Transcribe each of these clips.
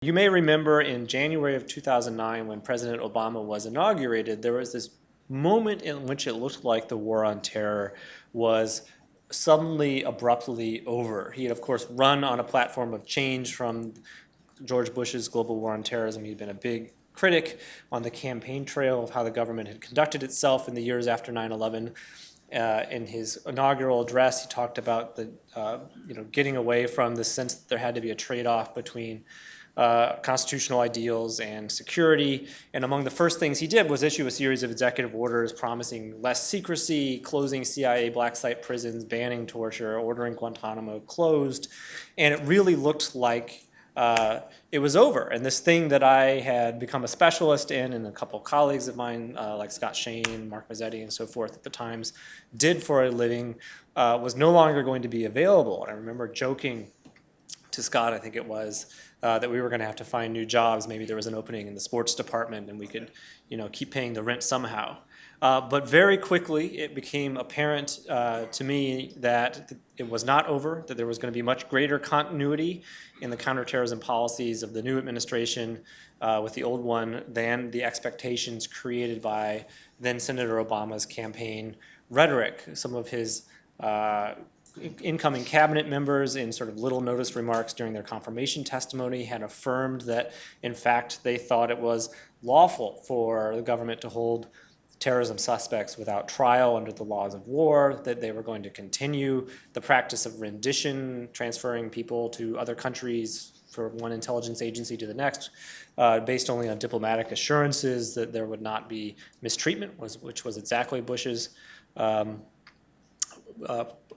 You may remember in January of 2009 when President Obama was inaugurated, there was this moment in which it looked like the war on terror was suddenly, abruptly over. He had, of course, run on a platform of change from George Bush's global war on terrorism. He'd been a big critic on the campaign trail of how the government had conducted itself in the years after 9/11. In his inaugural address, he talked about the getting away from the sense that there had to be a trade-off between constitutional ideals and security. And among the first things he did was issue a series of executive orders promising less secrecy, closing CIA black site prisons, banning torture, ordering Guantanamo closed. And it really looked like it was over. And this thing that I had become a specialist in, and a couple of colleagues of mine, like Scott Shane, Mark Mazzetti, and so forth at the Times, did for a living, was no longer going to be available. And I remember joking to Scott, I think it was, that we were going to have to find new jobs. Maybe there was an opening in the sports department and we could, keep paying the rent somehow. But very quickly, it became apparent to me that it was not over, that there was going to be much greater continuity in the counterterrorism policies of the new administration with the old one than the expectations created by then Senator Obama's campaign rhetoric. Some of his incoming cabinet members, in sort of little noticed remarks during their confirmation testimony, had affirmed that, in fact, they thought it was lawful for the government to hold terrorism suspects without trial under the laws of war, that they were going to continue the practice of rendition, transferring people to other countries from one intelligence agency to the next, based only on diplomatic assurances that there would not be mistreatment, which was exactly Bush's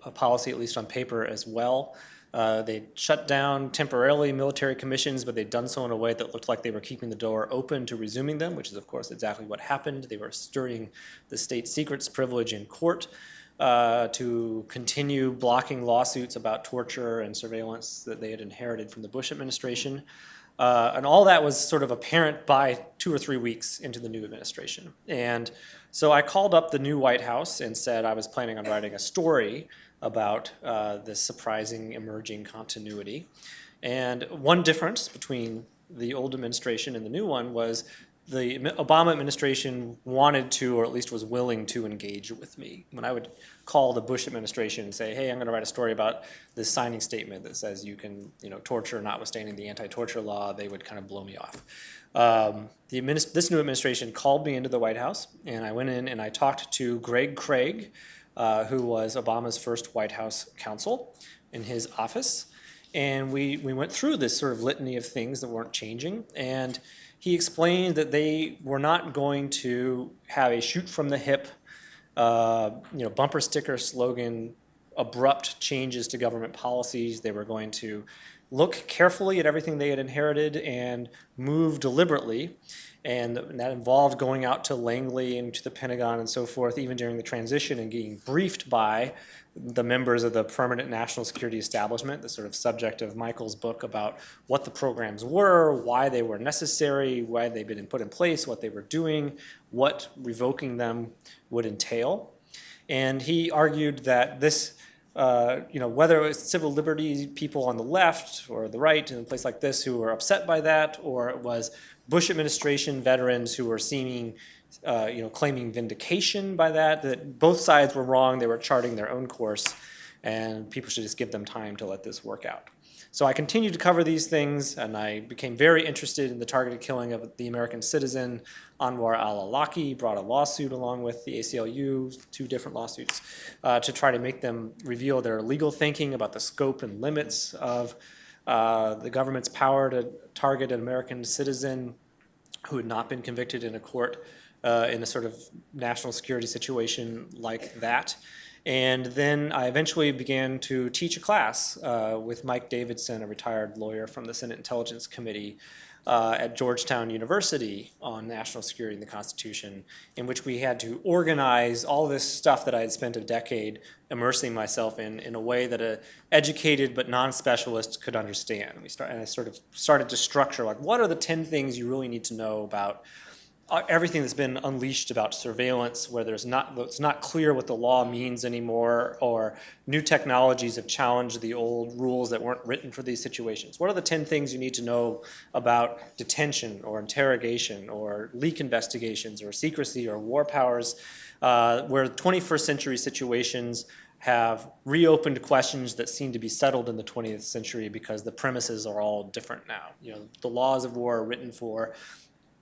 a policy, at least on paper, as well. They shut down temporarily military commissions, but they'd done so in a way that looked like they were keeping the door open to resuming them, which is, of course, exactly what happened. They were stirring the state secrets privilege in court to continue blocking lawsuits about torture and surveillance that they had inherited from the Bush administration. And all that was sort of apparent by 2 or 3 weeks into the new administration. And so I called up the new White House and said I was planning on writing a story about this surprising emerging continuity. And one difference between the old administration and the new one was the Obama administration wanted to, or at least was willing to, engage with me. When I would call the Bush administration and say, hey, I'm going to write a story about this signing statement that says you can torture notwithstanding the anti-torture law, they would kind of blow me off. This new administration called me into the White House, and I went in and I talked to Greg Craig, who was Obama's first White House counsel, in his office. And we went through this sort of litany of things that weren't changing. And he explained that they were not going to have a shoot from the hip, bumper sticker slogan, abrupt changes to government policies. They were going to look carefully at everything they had inherited and move deliberately. And that involved going out to Langley and to the Pentagon and so forth, even during the transition, and getting briefed by the members of the permanent national security establishment, the sort of subject of Michael's book about what the programs were, why they were necessary, why they'd been put in place, what they were doing, what revoking them would entail. And he argued that this, whether it was civil liberties people on the left or the right in a place like this who were upset by that, or it was Bush administration veterans who were claiming vindication by that both sides were wrong. They were charting their own course, and people should just give them time to let this work out. So I continued to cover these things, and I became very interested in the targeted killing of the American citizen Anwar al-Awlaki, brought a lawsuit along with the ACLU, 2 different lawsuits, to try to make them reveal their legal thinking about the scope and limits of the government's power to target an American citizen who had not been convicted in a court in a sort of national security situation like that. And then I eventually began to teach a class with Mike Davidson, a retired lawyer from the Senate Intelligence Committee at Georgetown University on national security and the Constitution, in which we had to organize all this stuff that I had spent a decade immersing myself in a way that an educated but non-specialist could understand. And I sort of started to structure, like, what are the 10 things you really need to know about everything that's been unleashed about surveillance, where it's not clear what the law means anymore, or new technologies have challenged the old rules that weren't written for these situations. What are the 10 things you need to know about detention or interrogation or leak investigations or secrecy or war powers, where 21st century situations have reopened questions that seem to be settled in the 20th century because the premises are all different now. The laws of war are written for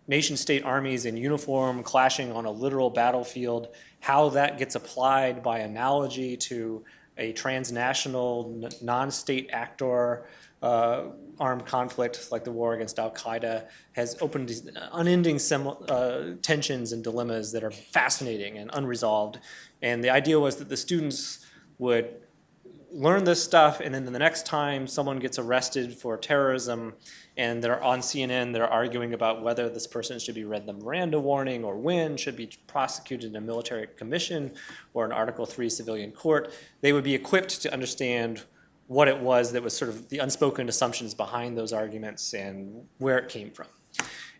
nation-state armies in uniform clashing on a literal battlefield. How that gets applied by analogy to a transnational, non-state actor armed conflict like the war against al-Qaeda has opened these unending tensions and dilemmas that are fascinating and unresolved. And the idea was that the students would learn this stuff, and then the next time someone gets arrested for terrorism and they're on CNN, they're arguing about whether this person should be read the Miranda warning or when, should be prosecuted in a military commission or an Article III civilian court, they would be equipped to understand what it was that was sort of the unspoken assumptions behind those arguments and where it came from.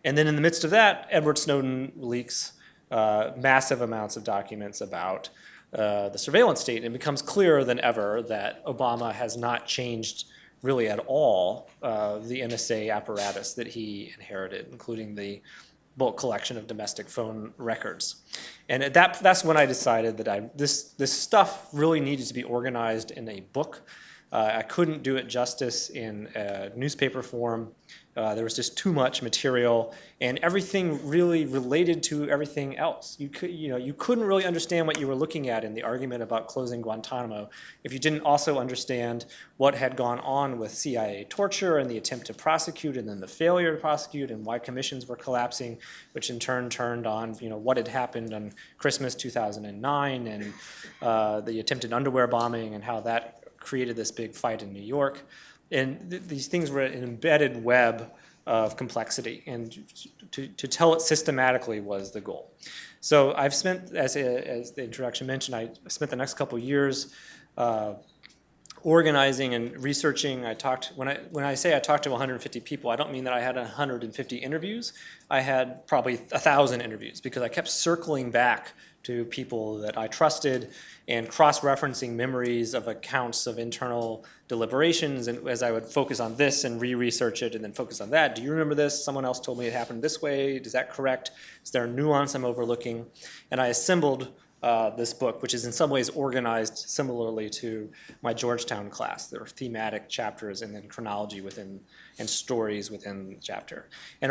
And then in the midst of that, Edward Snowden leaks massive amounts of documents about the surveillance state, and it becomes clearer than ever that Obama has not changed really at all the NSA apparatus that he inherited, including the bulk collection of domestic phone records. And that's when I decided that this stuff really needed to be organized in a book. I couldn't do it justice in newspaper form. There was just too much material, and everything really related to everything else. You couldn't really understand what you were looking at in the argument about closing Guantanamo if you didn't also understand what had gone on with CIA torture and the attempt to prosecute, and then the failure to prosecute, and why commissions were collapsing, which in turn turned on what had happened on Christmas 2009 and the attempted underwear bombing and how that created this big fight in New York. And these things were an embedded web of complexity, and to tell it systematically was the goal. So I've spent, as the introduction mentioned, I spent the next couple of years organizing and researching. When I say I talked to 150 people, I don't mean that I had 150 interviews. I had probably 1,000 interviews because I kept circling back to people that I trusted and cross-referencing memories of accounts of internal deliberations, and as I would focus on this and re-research it and then focus on that. Do you remember this? Someone else told me it happened this way. Is that correct? Is there a nuance I'm overlooking? And I assembled this book, which is in some ways organized similarly to my Georgetown class. There are thematic chapters and then chronology within and stories within the chapter. And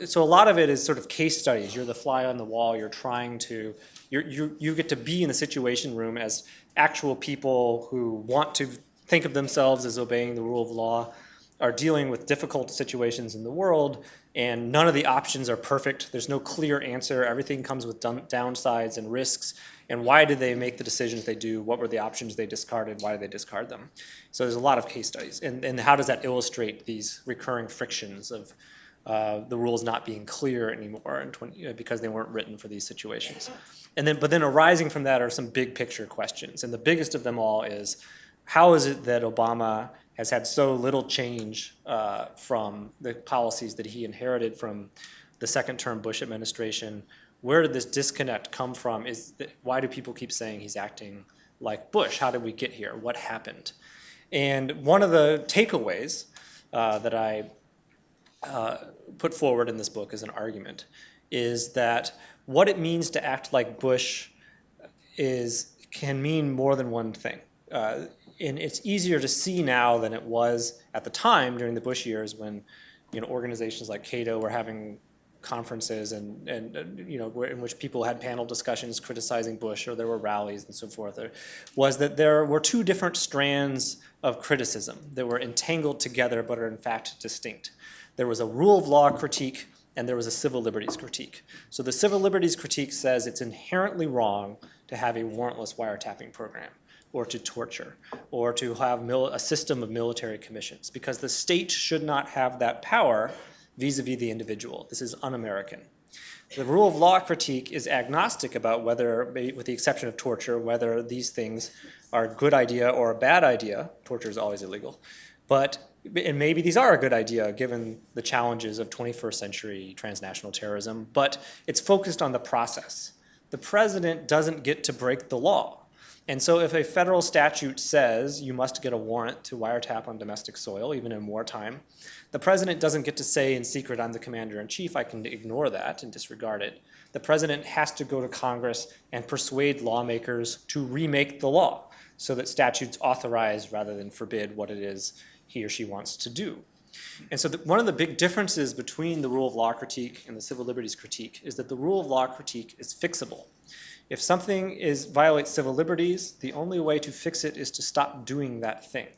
so a lot of it is sort of case studies. You're the fly on the wall. You're trying to, you get to be in the situation room as actual people who want to think of themselves as obeying the rule of law, are dealing with difficult situations in the world, and none of the options are perfect. There's no clear answer. Everything comes with downsides and risks. And why did they make the decisions they do? What were the options they discarded? Why did they discard them? So there's a lot of case studies. And how does that illustrate these recurring frictions of the rules not being clear anymore because they weren't written for these situations? But then arising from that are some big picture questions. And the biggest of them all is, how is it that Obama has had so little change from the policies that he inherited from the second-term Bush administration? Where did this disconnect come from? Why do people keep saying he's acting like Bush? How did we get here? What happened? And one of the takeaways that I put forward in this book as an argument is that what it means to act like Bush can mean more than one thing. And it's easier to see now than it was at the time during the Bush years when organizations like Cato were having conferences and in which people had panel discussions criticizing Bush, or there were rallies and so forth. Was that there were two different strands of criticism that were entangled together but are in fact distinct. There was a rule of law critique and there was a civil liberties critique. So the civil liberties critique says it's inherently wrong to have a warrantless wiretapping program, or to torture, or to have a system of military commissions, because the state should not have that power vis-a-vis the individual. This is un-American. The rule of law critique is agnostic about whether, with the exception of torture, whether these things are a good idea or a bad idea. Torture is always illegal. But and maybe these are a good idea given the challenges of 21st century transnational terrorism, but it's focused on the process. The president doesn't get to break the law. And so if a federal statute says you must get a warrant to wiretap on domestic soil, even in wartime, the president doesn't get to say in secret, I'm the commander-in-chief, I can ignore that and disregard it. The president has to go to Congress and persuade lawmakers to remake the law so that statutes authorize rather than forbid what it is he or she wants to do. And so one of the big differences between the rule of law critique and the civil liberties critique is that the rule of law critique is fixable. If something violates civil liberties, the only way to fix it is to stop doing that thing.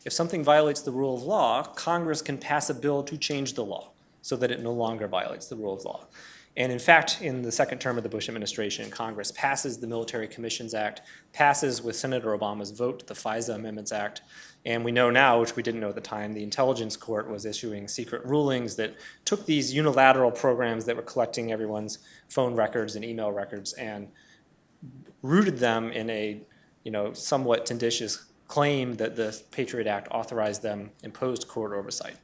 If something violates the rule of law, Congress can pass a bill to change the law so that it no longer violates the rule of law. And in fact, in the second term of the Bush administration, Congress passes the Military Commissions Act, passes with Senator Obama's vote the FISA Amendments Act, and we know now, which we didn't know at the time, the Intelligence Court was issuing secret rulings that took these unilateral programs that were collecting everyone's phone records and email records and rooted them in a somewhat tendentious claim that the Patriot Act authorized them, imposed court oversight.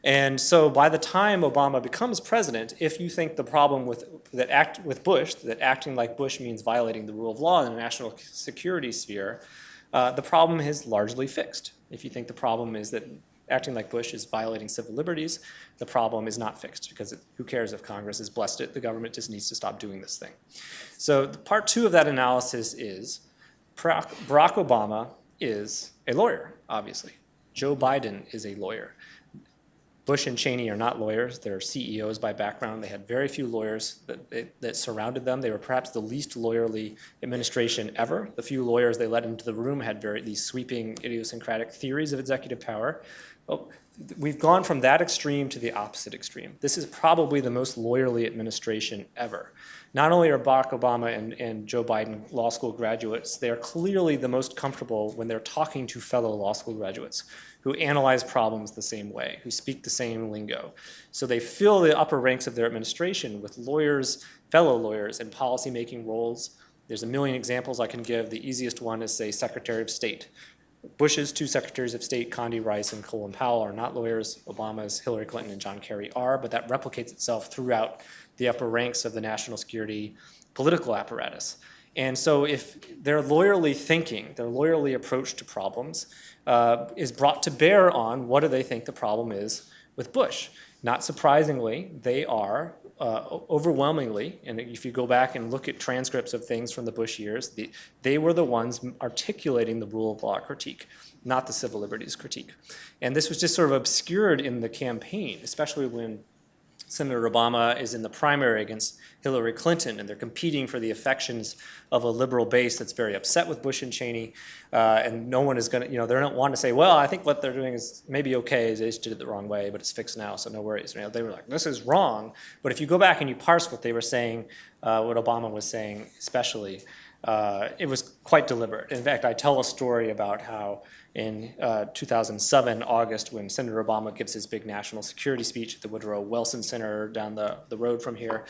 And so by the time Obama becomes president, if you think the problem with Bush, that acting like Bush means violating the rule of law in the national security sphere, the problem is largely fixed. If you think the problem is that acting like Bush is violating civil liberties, the problem is not fixed because who cares if Congress has blessed it? The government just needs to stop doing this thing. So part two of that analysis is Barack Obama is a lawyer, obviously. Joe Biden is a lawyer. Bush and Cheney are not lawyers. They're CEOs by background. They had very few lawyers that surrounded them. They were perhaps the least lawyerly administration ever. The few lawyers they let into the room had these sweeping idiosyncratic theories of executive power. Well, we've gone from that extreme to the opposite extreme. This is probably the most lawyerly administration ever. Not only are Barack Obama and Joe Biden law school graduates, they are clearly the most comfortable when they're talking to fellow law school graduates who analyze problems the same way, who speak the same lingo. So they fill the upper ranks of their administration with lawyers, fellow lawyers, in policymaking roles. There's a million examples I can give. The easiest one is, say, Secretary of State. Bush's two secretaries of state, Condi Rice and Colin Powell, are not lawyers. Obama's Hillary Clinton and John Kerry are, but that replicates itself throughout the upper ranks of the national security political apparatus. And so if their lawyerly thinking, their lawyerly approach to problems is brought to bear on what do they think the problem is with Bush. Not surprisingly, they are overwhelmingly, and if you go back and look at transcripts of things from the Bush years, they were the ones articulating the rule of law critique, not the civil liberties critique. And this was just sort of obscured in the campaign, especially when Senator Obama is in the primary against Hillary Clinton, and they're competing for the affections of a liberal base that's very upset with Bush and Cheney, and no one is going to, they don't want to say, well, I think what they're doing is maybe okay, they just did it the wrong way, but it's fixed now, so no worries. They were like, this is wrong, but if you go back and you parse what they were saying, what Obama was saying especially, it was quite deliberate. In fact, I tell a story about how in 2007, August, when Senator Obama gives his big national security speech at the Woodrow Wilson Center down the road from here,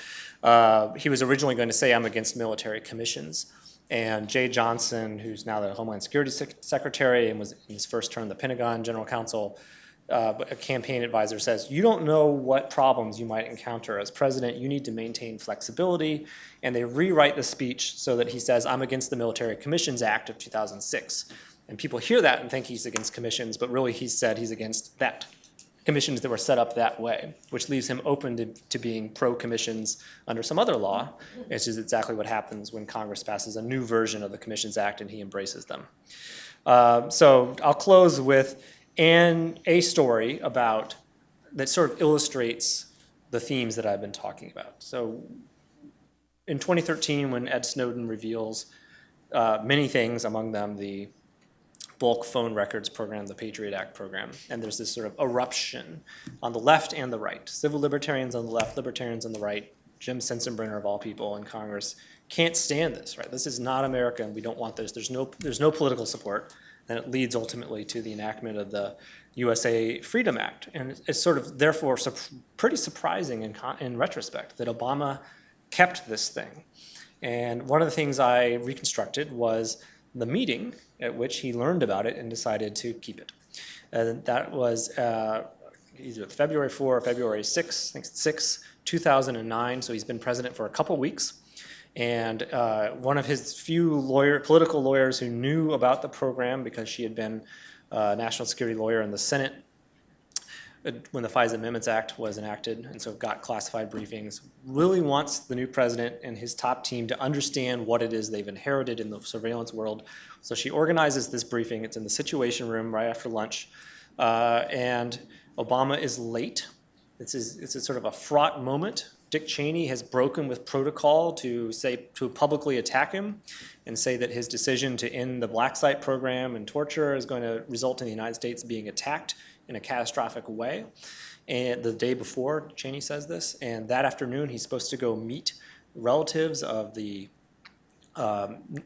he was originally going to say, I'm against military commissions. And Jay Johnson, who's now the Homeland Security Secretary and was in his first term the Pentagon General Counsel, a campaign advisor says, you don't know what problems you might encounter as president. You need to maintain flexibility. And they rewrite the speech so that he says, I'm against the Military Commissions Act of 2006. And people hear that and think he's against commissions, but really he said he's against that. Commissions that were set up that way, which leaves him open to being pro-commissions under some other law, which is exactly what happens when Congress passes a new version of the Commissions Act and he embraces them. So I'll close with a story that sort of illustrates the themes that I've been talking about. So in 2013, when Ed Snowden reveals many things, among them the bulk phone records program, the Patriot Act program, and there's this sort of eruption on the left and the right. Civil libertarians on the left, libertarians on the right. Jim Sensenbrenner, of all people in Congress, can't stand this, right? This is not America, and we don't want this. There's no political support, and it leads ultimately to the enactment of the USA Freedom Act. And it's sort of, therefore, pretty surprising in retrospect that Obama kept this thing. And one of the things I reconstructed was the meeting at which he learned about it and decided to keep it. And that was either February 4 or February 6, I think 6, 2009. So he's been president for a couple weeks. And one of his few political lawyers who knew about the program, because she had been a national security lawyer in the Senate when the FISA Amendments Act was enacted, and so got classified briefings, really wants the new president and his top team to understand what it is they've inherited in the surveillance world. So she organizes this briefing. It's in the Situation Room right after lunch, and Obama is late. It's a sort of a fraught moment. Dick Cheney has broken with protocol to publicly attack him and say that his decision to end the black site program and torture is going to result in the United States being attacked in a catastrophic way. And the day before, Cheney says this, and that afternoon he's supposed to go meet relatives of the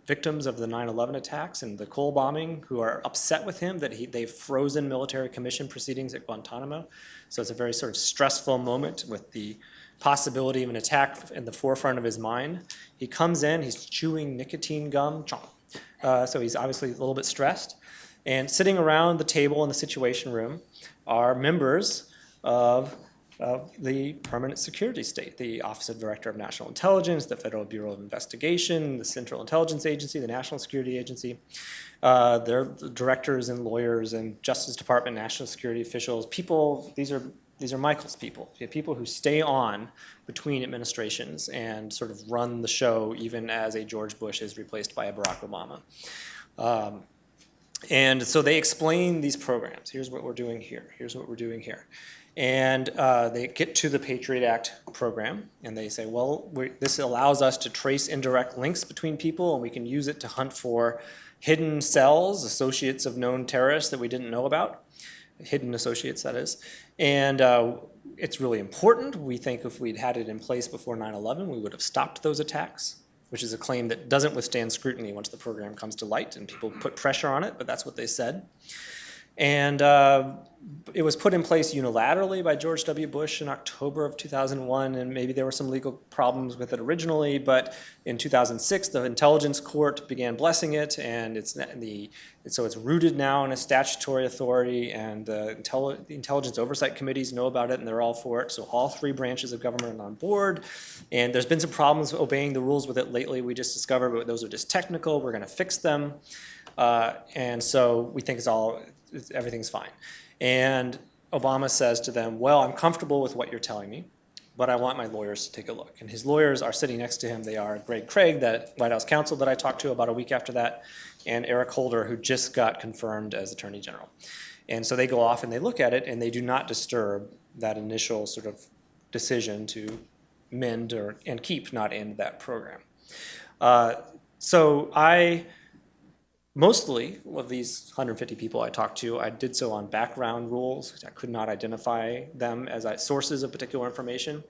victims of the 9/11 attacks and the Cole bombing, who are upset with him that they've frozen military commission proceedings at Guantanamo. So it's a very sort of stressful moment with the possibility of an attack in the forefront of his mind. He comes in, he's chewing nicotine gum, so he's obviously a little bit stressed. And sitting around the table in the Situation Room are members of the permanent security state, the Office of Director of National Intelligence, the Federal Bureau of Investigation, the Central Intelligence Agency, the National Security Agency. They're directors and lawyers and Justice Department, national security officials, people, these are Michael's people, people who stay on between administrations and sort of run the show even as a George Bush is replaced by a Barack Obama. And so they explain these programs. Here's what we're doing here. Here's what we're doing here. And they get to the Patriot Act program, and they say, well, this allows us to trace indirect links between people, and we can use it to hunt for hidden cells, associates of known terrorists that we didn't know about, hidden associates, that is. And it's really important. We think if we'd had it in place before 9/11, we would have stopped those attacks, which is a claim that doesn't withstand scrutiny once the program comes to light and people put pressure on it, but that's what they said. And it was put in place unilaterally by George W. Bush in October of 2001, and maybe there were some legal problems with it originally, but in 2006, the Intelligence Court began blessing it, and so it's rooted now in a statutory authority, and the Intelligence Oversight Committees know about it, and they're all for it, so all three branches of government are on board, and there's been some problems obeying the rules with it lately, we just discovered, but those are just technical, we're gonna fix them, and so we think everything's fine. And Obama says to them, well, I'm comfortable with what you're telling me, but I want my lawyers to take a look. And his lawyers are sitting next to him. They are Greg Craig, that White House counsel that I talked to about a week after that, and Eric Holder, who just got confirmed as Attorney General. And so they go off and they look at it, and they do not disturb that initial sort of decision to mend and keep, not end that program. Mostly of these 150 people I talked to, I did so on background rules. I could not identify them as sources of particular information,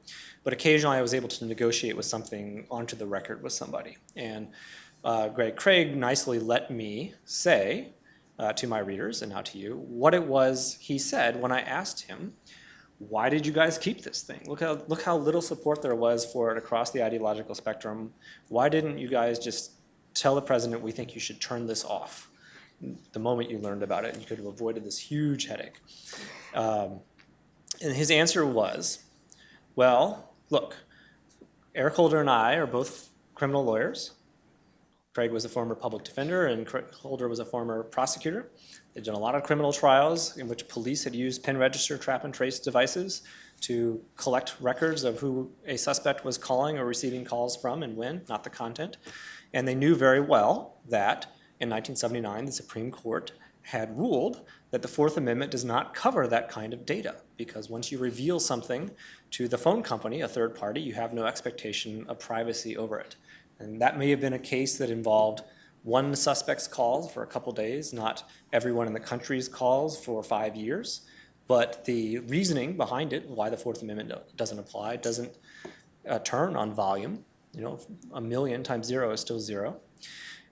but occasionally I was able to negotiate with something onto the record with somebody. And Greg Craig nicely let me say to my readers and now to you what it was he said when I asked him, why did you guys keep this thing? Look how little support there was for it across the ideological spectrum. Why didn't you guys just tell the president we think you should turn this off the moment you learned about it, and you could have avoided this huge headache. And his answer was, well, look, Eric Holder and I are both criminal lawyers. Craig was a former public defender, and Holder was a former prosecutor. They'd done a lot of criminal trials in which police had used pen register trap and trace devices to collect records of who a suspect was calling or receiving calls from and when, not the content. And they knew very well that in 1979, the Supreme Court had ruled that the Fourth Amendment does not cover that kind of data, because once you reveal something to the phone company, a third party, you have no expectation of privacy over it. And that may have been a case that involved one suspect's calls for a couple days, not everyone in the country's calls for 5 years. But the reasoning behind it, why the Fourth Amendment doesn't apply, doesn't turn on volume. You know, 1 million times 0 is still 0.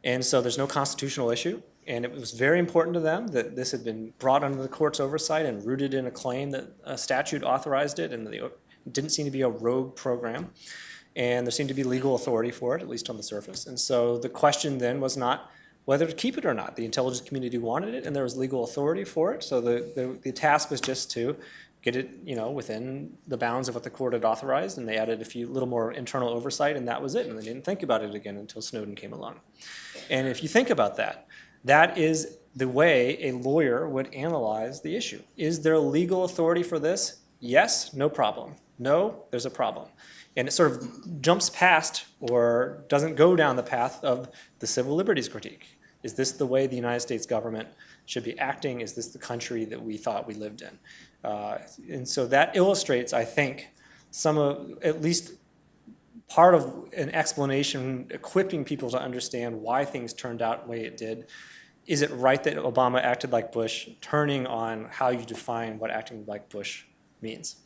And so there's no constitutional issue. And it was very important to them that this had been brought under the court's oversight and rooted in a claim that a statute authorized it, and it didn't seem to be a rogue program. And there seemed to be legal authority for it, at least on the surface. And so the question then was not whether to keep it or not. The intelligence community wanted it, and there was legal authority for it. So the task was just to get it, within the bounds of what the court had authorized, and they added a little more internal oversight, and that was it. And they didn't think about it again until Snowden came along. And if you think about that, that is the way a lawyer would analyze the issue. Is there legal authority for this? Yes, no problem. No, there's a problem. And it sort of jumps past or doesn't go down the path of the civil liberties critique. Is this the way the United States government should be acting? Is this the country that we thought we lived in? And so that illustrates, I think, at least part of an explanation equipping people to understand why things turned out the way it did. Is it right that Obama acted like Bush, turning on how you define what acting like Bush means?